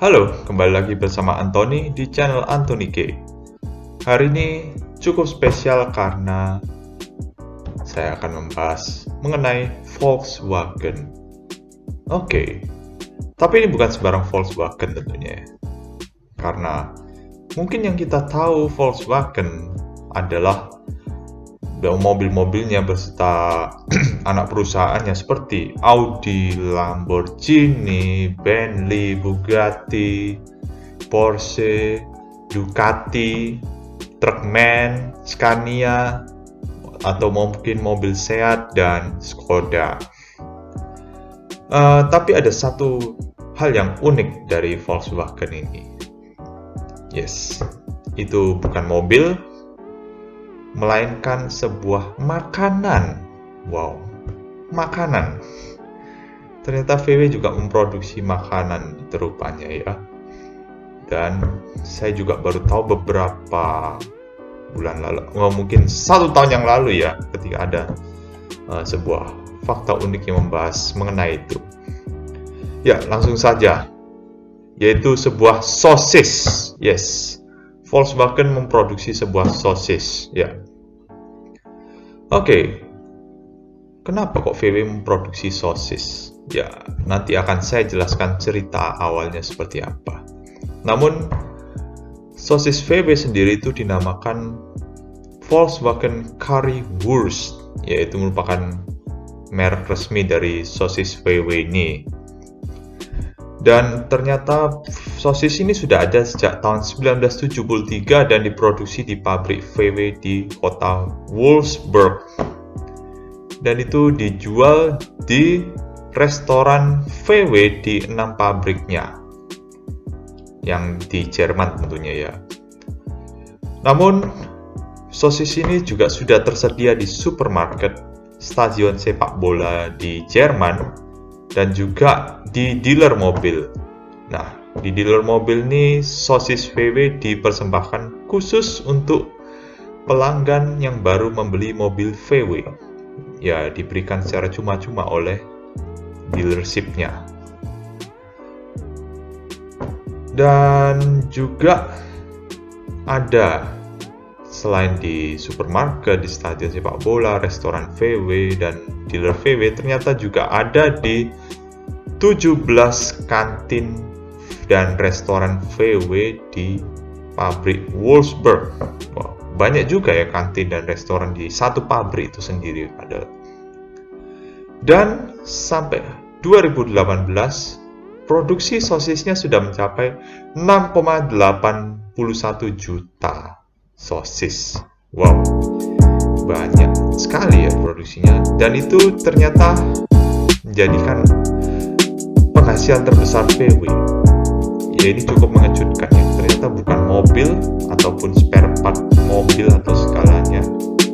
Halo, kembali lagi bersama Anthony di channel Anthony K. Hari ini cukup spesial karena saya akan membahas mengenai Volkswagen. Oke, tapi ini bukan sembarang Volkswagen tentunya ya. Karena mungkin yang kita tahu Volkswagen adalah mobil-mobilnya beserta anak perusahaannya seperti Audi, Lamborghini, Bentley, Bugatti, Porsche, Ducati, Truckman, Scania, atau mungkin mobil Seat dan Skoda. Tapi ada satu hal yang unik dari Volkswagen ini. Yes, itu bukan mobil, melainkan sebuah makanan. Wow, makanan. Ternyata VW juga memproduksi makanan itu rupanya ya. Dan saya juga baru tahu beberapa bulan lalu, mungkin 1 tahun yang lalu ya, ketika ada sebuah fakta unik yang membahas mengenai itu. Ya, langsung saja, yaitu sebuah sosis. Yes, Volkswagen memproduksi sebuah sosis. Ya, oke. Kenapa kok VW memproduksi sosis? Ya, nanti akan saya jelaskan cerita awalnya seperti apa. Namun, sosis VW sendiri itu dinamakan Volkswagen Currywurst, yaitu merupakan merek resmi dari sosis VW ini. Dan ternyata sosis ini sudah ada sejak tahun 1973 dan diproduksi di pabrik VW di kota Wolfsburg. Dan itu dijual di restoran VW di 6 pabriknya, yang di Jerman tentunya ya. Namun, sosis ini juga sudah tersedia di supermarket, stasiun sepak bola di Jerman, dan juga di dealer mobil. Nah, di dealer mobil ini sosis VW dipersembahkan khusus untuk pelanggan yang baru membeli mobil VW. Ya, diberikan secara cuma-cuma oleh dealership-nya. Dan juga ada, selain di supermarket, di stadion sepak bola, restoran VW, dan dealer VW, ternyata juga ada di 17 kantin dan restoran VW di pabrik Wolfsburg. Wow, banyak juga ya kantin dan restoran di satu pabrik itu sendiri ada. Dan sampai 2018, produksi sosisnya sudah mencapai 6,81 juta sosis. Wow, banyak sekali ya produksinya. Dan itu ternyata menjadikan penghasilan terbesar VW. Ya, ini cukup mengejutkan ya. Ternyata bukan mobil ataupun spare part mobil atau segalanya.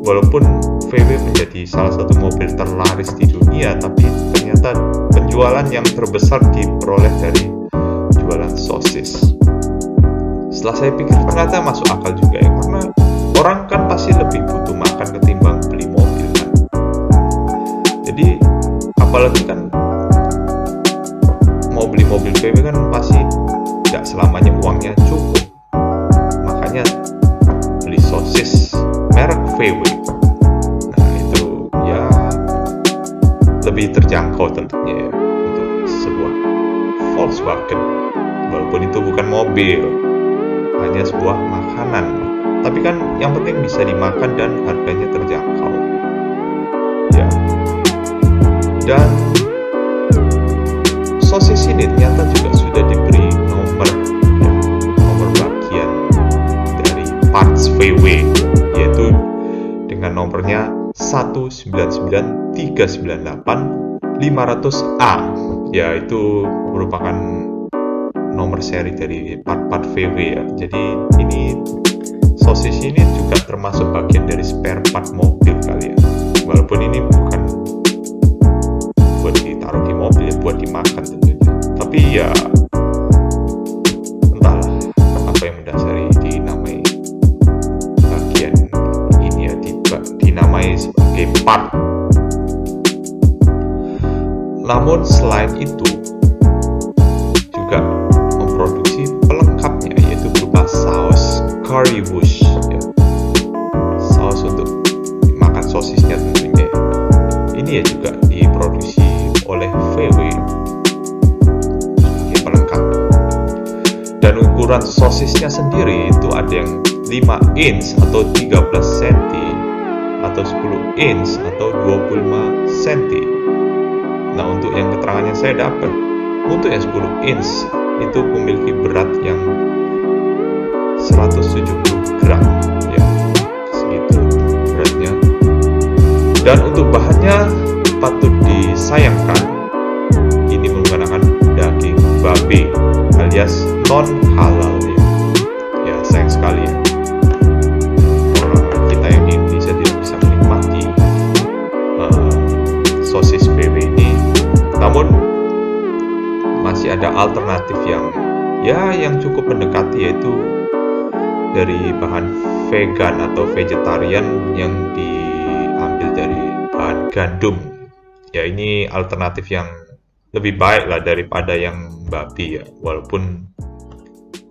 Walaupun VW menjadi salah satu mobil terlaris di dunia, tapi ternyata penjualan yang terbesar diperoleh dari jualan sosis. Setelah saya pikir ternyata masuk akal juga ya, karena orang kan pasti lebih butuh makan ketimbang beli mobil kan. Jadi apalagi kan mau beli mobil VW kan pasti tidak selamanya uangnya cukup, makanya beli sosis merek VW. Nah, itu ya lebih terjangkau tentunya ya untuk sebuah Volkswagen, walaupun itu bukan mobil, hanya sebuah makanan, tapi kan yang penting bisa dimakan dan harganya terjangkau ya. Dan sosis ini ternyata juga sudah diberi nomor bagian dari parts VW, yaitu dengan nomornya 199398-500A, yaitu merupakan nomor seri dari part-part VW ya. Jadi ini sosis ini juga termasuk bagian dari spare part mobil kali ya, walaupun ini bukan buat ditaruh di mobil ya, buat dimakan tentunya. Tapi ya entahlah apa yang mendasari dinamai bagian ini ya, dinamai sebagai part. Namun selain itu juga ukuran sosisnya sendiri itu ada yang 5 inch atau 13 cm, atau 10 inch atau 25 cm. Nah, untuk yang keterangan yang saya dapat, untuk yang 10 inch itu memiliki berat yang 170 gram, ya, segitu beratnya. Dan untuk bahannya patut disayangkan, ini menggunakan daging babi alias non halal, ya. Ya, sayang sekali ya. Orang kita yang di Indonesia tidak bisa menikmati sosis VW ini. Namun masih ada alternatif yang cukup mendekati, yaitu dari bahan vegan atau vegetarian yang diambil dari bahan gandum. Ya, ini alternatif yang lebih baik lah daripada yang babi ya, walaupun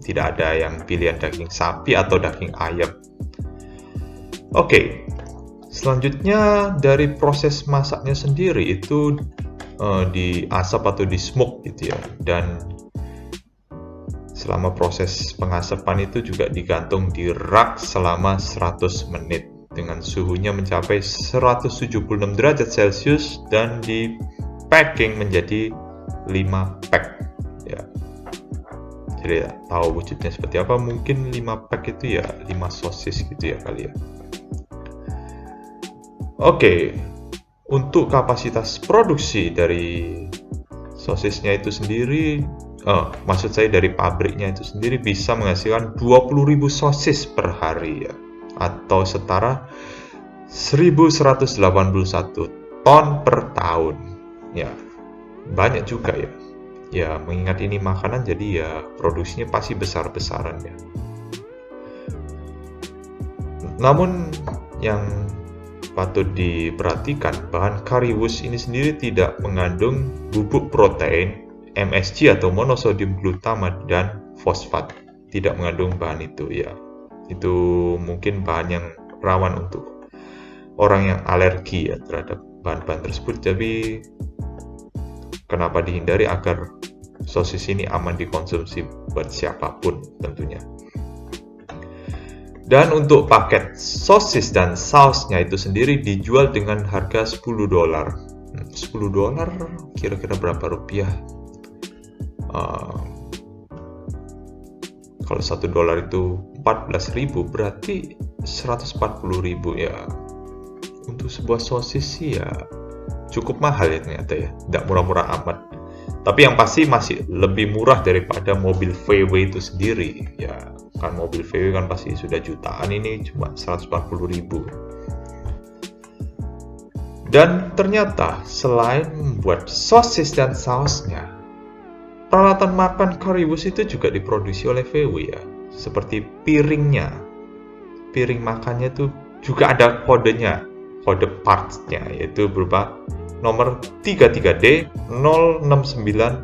tidak ada yang pilihan daging sapi atau daging ayam. Oke, selanjutnya dari proses masaknya sendiri itu diasap atau di smoke gitu ya, dan selama proses pengasapan itu juga digantung di rak selama 100 menit dengan suhunya mencapai 176 derajat Celcius dan di packing menjadi 5 pack ya. Jadi ya, tahu wujudnya seperti apa, mungkin 5 pack itu ya 5 sosis gitu ya kali ya. Oke, untuk kapasitas produksi dari sosisnya itu sendiri, maksud saya dari pabriknya itu sendiri bisa menghasilkan 20.000 sosis per hari ya, atau setara 1.181 ton per tahun. Ya, banyak juga ya. Ya, mengingat ini makanan, jadi ya produksinya pasti besar-besaran ya. Namun yang patut diperhatikan, bahan currywurst ini sendiri tidak mengandung bubuk protein, MSG atau monosodium glutamate dan fosfat. Tidak mengandung bahan itu ya. Itu mungkin bahan yang rawan untuk orang yang alergi ya terhadap bahan-bahan tersebut. Jadi kenapa dihindari agar sosis ini aman dikonsumsi buat siapapun tentunya. Dan untuk paket sosis dan sausnya itu sendiri dijual dengan harga $10. $10 kira-kira berapa rupiah? Kalau $1 itu 14.000, berarti 140.000 ya. Untuk sebuah sosis sih ya cukup mahal ya ternyata ya, tidak murah-murah amat. Tapi yang pasti masih lebih murah daripada mobil VW itu sendiri ya. Kan mobil VW kan pasti sudah jutaan, ini cuma 140.000. Dan ternyata selain membuat sosis dan sausnya, peralatan makan currywurst itu juga diproduksi oleh VW ya. Seperti piringnya, piring makannya itu juga ada kodenya, kode partsnya, yaitu berupa nomor 33D 069602.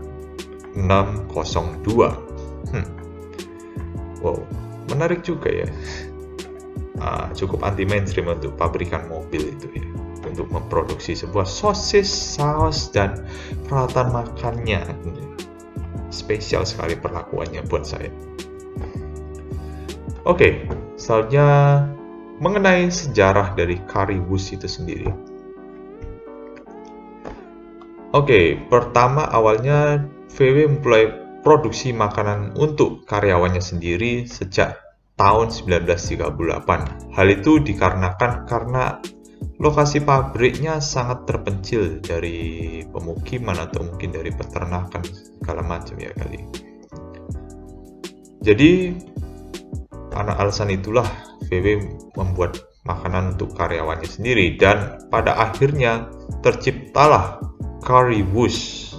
Wow, menarik juga ya. Cukup anti mainstream untuk pabrikan mobil itu ya, untuk memproduksi sebuah sosis, saus, dan peralatan makannya. Spesial sekali perlakuannya buat saya. Oke, selanjutnya mengenai sejarah dari currywurst itu sendiri. Oke, pertama awalnya VW memulai produksi makanan untuk karyawannya sendiri sejak tahun 1938. Hal itu dikarenakan karena lokasi pabriknya sangat terpencil dari pemukiman atau mungkin dari peternakan segala macam ya kali. Jadi karena alasan itulah VW membuat makanan untuk karyawannya sendiri, dan pada akhirnya terciptalah currywurst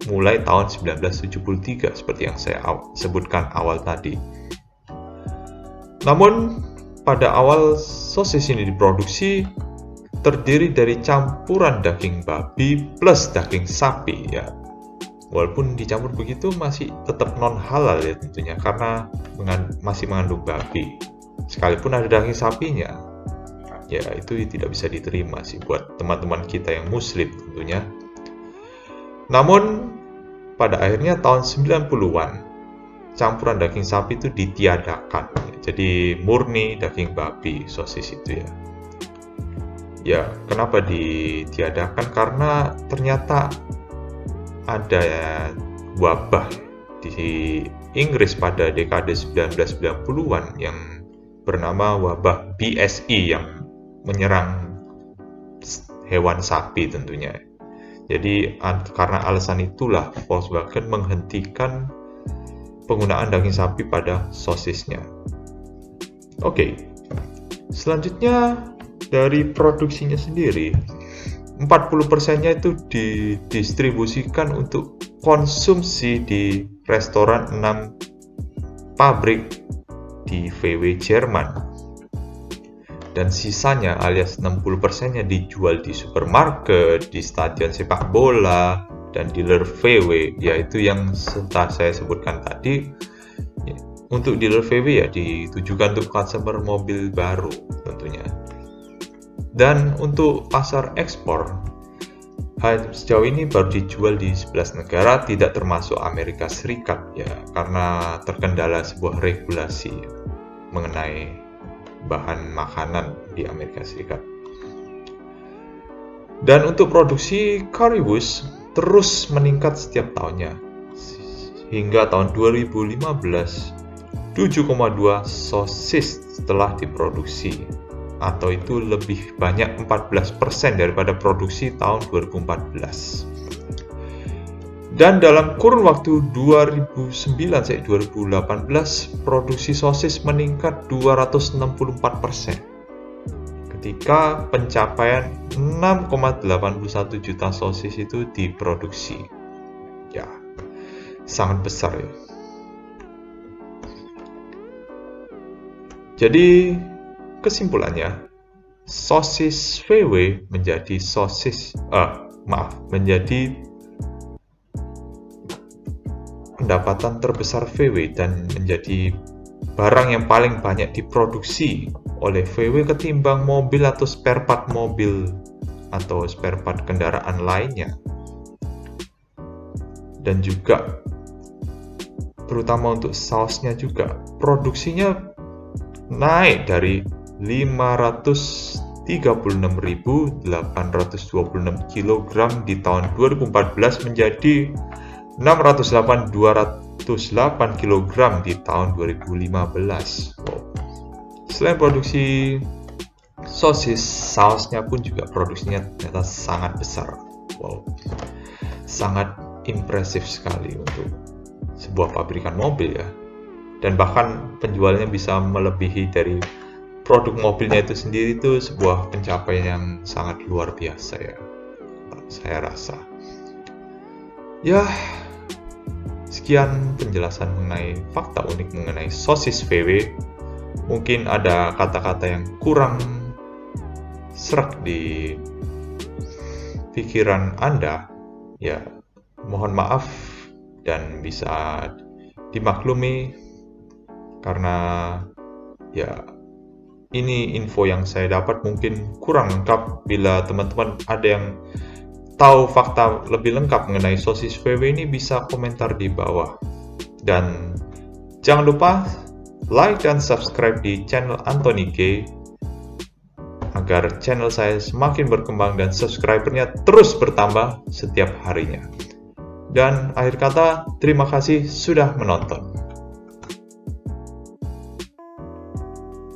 mulai tahun 1973 seperti yang saya sebutkan awal tadi. Namun pada awal sosis ini diproduksi terdiri dari campuran daging babi plus daging sapi ya. Walaupun dicampur begitu masih tetap non halal ya tentunya, karena masih mengandung babi. Sekalipun ada daging sapinya, ya itu tidak bisa diterima sih buat teman-teman kita yang muslim tentunya. Namun pada akhirnya tahun 90-an campuran daging sapi itu ditiadakan. Jadi murni daging babi sosis itu ya. Ya, kenapa ditiadakan? Karena ternyata ada wabah di Inggris pada dekade 1990-an yang bernama wabah BSE yang menyerang hewan sapi tentunya. Jadi karena alasan itulah Volkswagen menghentikan penggunaan daging sapi pada sosisnya. Oke, selanjutnya dari produksinya sendiri, 40%-nya itu didistribusikan untuk konsumsi di restoran 6 pabrik di VW Jerman. Dan sisanya alias 60%-nya dijual di supermarket, di stadion sepak bola, dan dealer VW, yaitu yang setelah saya sebutkan tadi. Untuk dealer VW ya ditujukan untuk customer mobil baru tentunya. Dan untuk pasar ekspor, sejauh ini baru dijual di 11 negara, tidak termasuk Amerika Serikat ya, karena terkendala sebuah regulasi mengenai bahan makanan di Amerika Serikat. Dan untuk produksi currywurst terus meningkat setiap tahunnya. Hingga tahun 2015, 7,2 sosis telah diproduksi, atau itu lebih banyak 14% daripada produksi tahun 2014. Dan dalam kurun waktu 2009-2018, produksi sosis meningkat 264%, ketika pencapaian 6,81 juta sosis itu diproduksi. Ya, sangat besar ya. Jadi, kesimpulannya, sosis VW menjadi pendapatan terbesar VW dan menjadi barang yang paling banyak diproduksi oleh VW ketimbang mobil atau spare part mobil atau spare part kendaraan lainnya. Dan juga terutama untuk sausnya juga, produksinya naik dari 536.826 kg di tahun 2014 menjadi 608.208 kg di tahun 2015. Wow. Selain produksi sosis, sausnya pun juga produksinya ternyata sangat besar. Wow. Sangat impresif sekali untuk sebuah pabrikan mobil ya. Dan bahkan penjualnya bisa melebihi dari produk mobilnya itu sendiri, itu sebuah pencapaian yang sangat luar biasa ya, saya rasa. Ya, sekian penjelasan mengenai fakta unik mengenai sosis VW. Mungkin ada kata-kata yang kurang serak di pikiran Anda. Ya, mohon maaf dan bisa dimaklumi karena ya ini info yang saya dapat mungkin kurang lengkap. Bila teman-teman ada yang tahu fakta lebih lengkap mengenai sosis VW ini, bisa komentar di bawah. Dan jangan lupa like dan subscribe di channel Anthony G agar channel saya semakin berkembang dan subscribernya terus bertambah setiap harinya. Dan akhir kata, terima kasih sudah menonton.